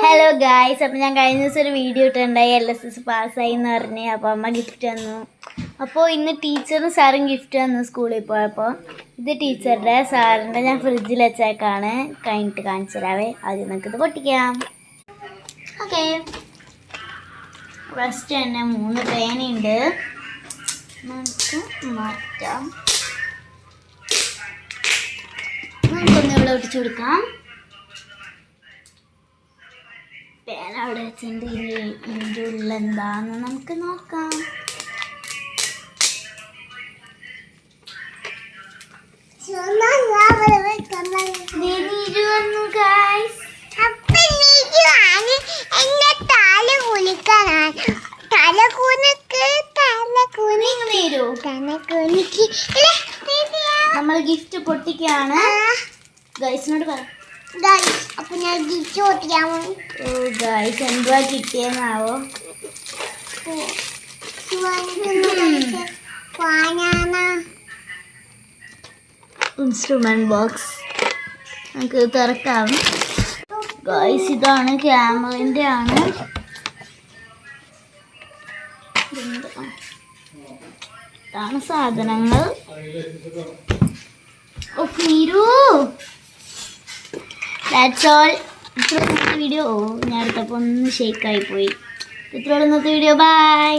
Hello guys, അപ്പോൾ ഞാൻ കഴിഞ്ഞ ദിവസം ഒരു വീഡിയോ ഇട്ടുണ്ടായി LSS പാസ്സായി എന്ന് പറഞ്ഞ്. അപ്പോൾ അമ്മ ഗിഫ്റ്റ് തന്നു. അപ്പോൾ ഇന്ന് ടീച്ചറും സാറും ഗിഫ്റ്റ് തന്നു സ്കൂളിൽ പോയപ്പോൾ. ഇത് ടീച്ചറുടെ, സാറിൻ്റെ ഞാൻ ഫ്രിഡ്ജിൽ വെച്ചേക്കാണ്. കഴിഞ്ഞിട്ട് കാണിച്ചു തരാവേ. ആദ്യം നമുക്കിത് പൊട്ടിക്കാം. ഓക്കെ, ഫസ്റ്റ് തന്നെ 3 പേനയുണ്ട്. നമുക്ക് മാറ്റാം. നമുക്കൊന്ന് ഇവിടെ ഒട്ടിച്ചു കൊടുക്കാം. പേന അവിടെ വെച്ചിട്ടുണ്ട്. ഇതിൻ്റെ ഉള്ളിൽ എന്താന്ന് നമുക്ക് നോക്കാം. നമ്മൾ ഗിഫ്റ്റ് പൊട്ടിക്കാണ്. ഗൈസിനോട് പറ. അപ്പൊ ഞാൻ ഗിഫ്റ്റ് പൊട്ടിക്കാമോ? ഗൈസ്, എന്തുവാ കിട്ടിയെന്നാവോ? ഇൻസ്ട്രുമെന്റ് ബോക്സ് നമുക്ക് തുറക്കാം. ഗൈസ്, ഇതാണ് ക്യാമറൻ്റെ ആണ്. ഇതാണ് സാധനങ്ങൾ. That's all. ഇത്രയുള്ള വീഡിയോ. ഞാൻ അടുത്തപ്പോൾ ഒന്ന് ഷേക്കായി പോയി. ഇത്രയുള്ള ഇന്നത്തെ വീഡിയോ. ബൈ.